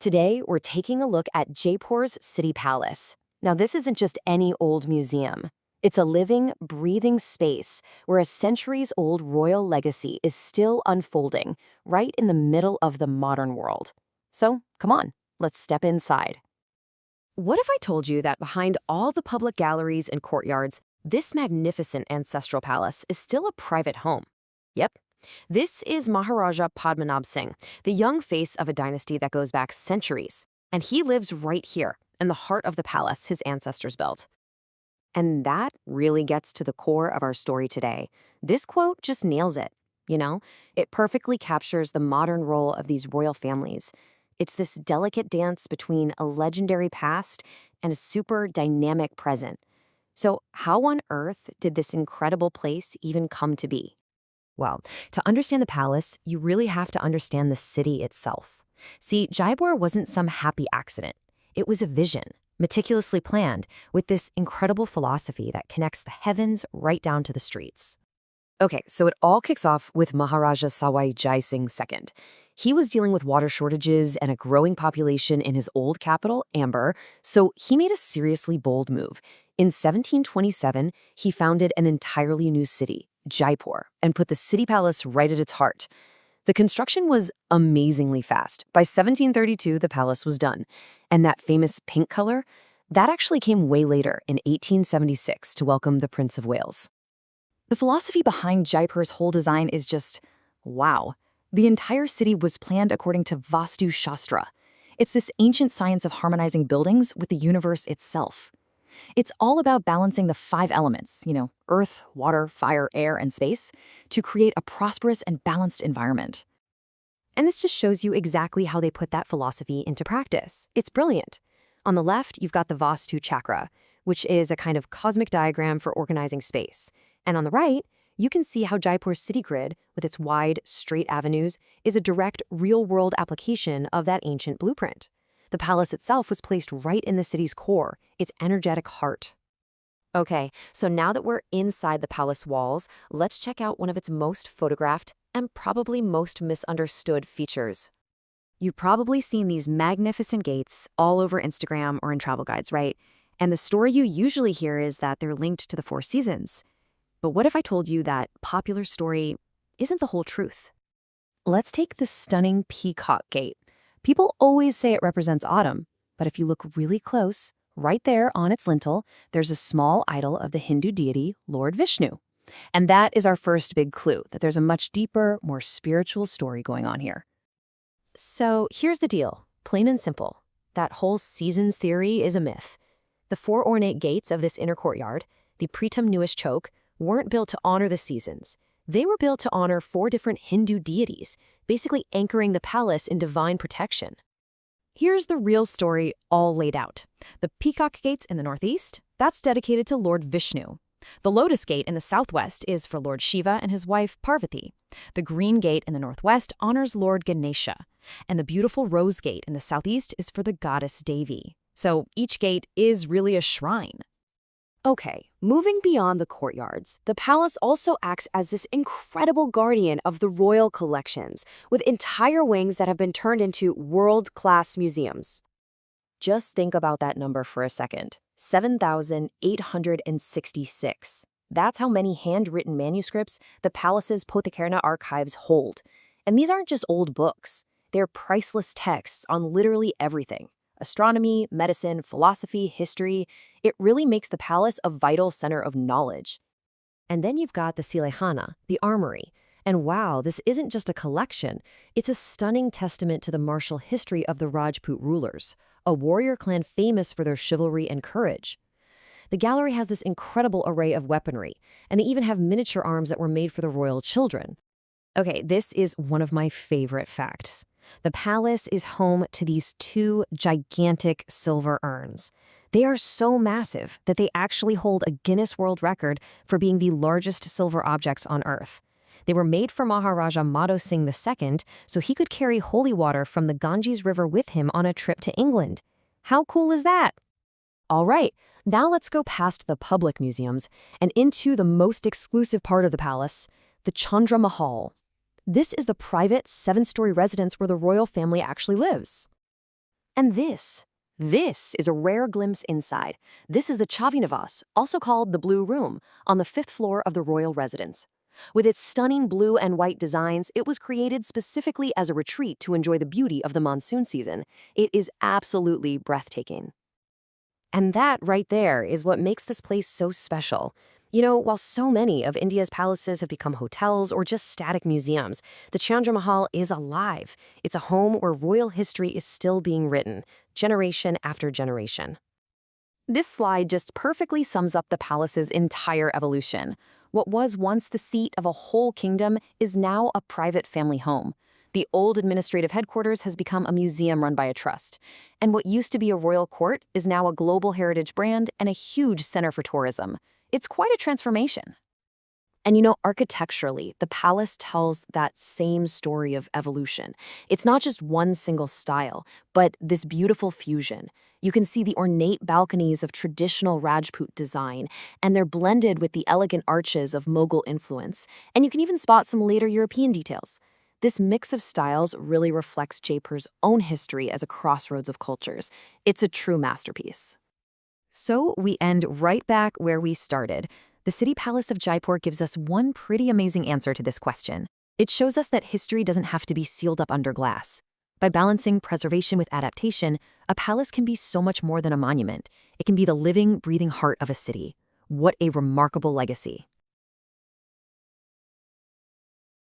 Today, we're taking a look at Jaipur's City Palace. Now, this isn't just any old museum. It's a living, breathing space where a centuries-old royal legacy is still unfolding right in the middle of the modern world. So, come on, let's step inside. What if I told you that behind all the public galleries and courtyards, this magnificent ancestral palace is still a private home? Yep. This is Maharaja Padmanabh Singh, the young face of a dynasty that goes back centuries. And he lives right here, in the heart of the palace his ancestors built. And that really gets to the core of our story today. This quote just nails it. It perfectly captures the modern role of these royal families. It's this delicate dance between a legendary past and a super dynamic present. So how on earth did this incredible place even come to be? Well, to understand the palace, you really have to understand the city itself. See, Jaipur wasn't some happy accident. It was a vision, meticulously planned, with this incredible philosophy that connects the heavens right down to the streets. Okay, so it all kicks off with Maharaja Sawai Jai Singh II. He was dealing with water shortages and a growing population in his old capital, Amber, so he made a seriously bold move. In 1727, he founded an entirely new city, Jaipur, and put the city palace right at its heart. The construction was amazingly fast. By 1732, the palace was done. And that famous pink color, that actually came way later, in 1876, to welcome the Prince of Wales. The philosophy behind Jaipur's whole design is just, wow. The entire city was planned according to Vastu Shastra. It's this ancient science of harmonizing buildings with the universe itself. It's all about balancing the 5 elements, earth, water, fire, air, and space, to create a prosperous and balanced environment. And this just shows you exactly how they put that philosophy into practice. It's brilliant. On the left, you've got the Vastu chakra, which is a kind of cosmic diagram for organizing space. And on the right, you can see how Jaipur's city grid, with its wide, straight avenues, is a direct, real-world application of that ancient blueprint. The palace itself was placed right in the city's core, its energetic heart. Okay, so now that we're inside the palace walls, let's check out one of its most photographed and probably most misunderstood features. You've probably seen these magnificent gates all over Instagram or in travel guides, right? And the story you usually hear is that they're linked to the 4 seasons. But what if I told you that popular story isn't the whole truth? Let's take the stunning Peacock Gate. People always say it represents autumn, but if you look really close, right there on its lintel, there's a small idol of the Hindu deity, Lord Vishnu. And that is our first big clue, that there's a much deeper, more spiritual story going on here. So here's the deal, plain and simple. That whole seasons theory is a myth. The 4 ornate gates of this inner courtyard, the Pritam Nuish Chowk, weren't built to honor the seasons. They were built to honor 4 different Hindu deities, basically anchoring the palace in divine protection. Here's the real story all laid out. The Peacock Gates in the northeast, that's dedicated to Lord Vishnu. The Lotus Gate in the southwest is for Lord Shiva and his wife Parvati. The Green Gate in the northwest honors Lord Ganesha. And the beautiful Rose Gate in the southeast is for the goddess Devi. So each gate is really a shrine. Okay, moving beyond the courtyards, the palace also acts as this incredible guardian of the royal collections, with entire wings that have been turned into world-class museums. Just think about that number for a second. 7,866. That's how many handwritten manuscripts the palace's Pothekarna archives hold. And these aren't just old books. They're priceless texts on literally everything. Astronomy, medicine, philosophy, history. It really makes the palace a vital center of knowledge. And then you've got the Silehana, the armory. And wow, this isn't just a collection. It's a stunning testament to the martial history of the Rajput rulers, a warrior clan famous for their chivalry and courage. The gallery has this incredible array of weaponry, and they even have miniature arms that were made for the royal children. Okay, this is one of my favorite facts. The palace is home to these 2 gigantic silver urns. They are so massive that they actually hold a Guinness World Record for being the largest silver objects on Earth. They were made for Maharaja Madho Singh II so he could carry holy water from the Ganges River with him on a trip to England. How cool is that? All right, now let's go past the public museums and into the most exclusive part of the palace, the Chandra Mahal. This is the private 7-story residence where the royal family actually lives. And this is a rare glimpse inside. This is the Chavinivas, also called the Blue Room, on the fifth floor of the royal residence. With its stunning blue and white designs, it was created specifically as a retreat to enjoy the beauty of the monsoon season. It is absolutely breathtaking. And that right there is what makes this place so special. While so many of India's palaces have become hotels or just static museums, the Chandra Mahal is alive. It's a home where royal history is still being written, generation after generation. This slide just perfectly sums up the palace's entire evolution. What was once the seat of a whole kingdom is now a private family home. The old administrative headquarters has become a museum run by a trust. And what used to be a royal court is now a global heritage brand and a huge center for tourism. It's quite a transformation. And architecturally, the palace tells that same story of evolution. It's not just one single style, but this beautiful fusion. You can see the ornate balconies of traditional Rajput design, and they're blended with the elegant arches of Mughal influence, and you can even spot some later European details. This mix of styles really reflects Jaipur's own history as a crossroads of cultures. It's a true masterpiece. So we end right back where we started. The City Palace of Jaipur gives us one pretty amazing answer to this question. It shows us that history doesn't have to be sealed up under glass. By balancing preservation with adaptation, a palace can be so much more than a monument. It can be the living, breathing heart of a city. What a remarkable legacy.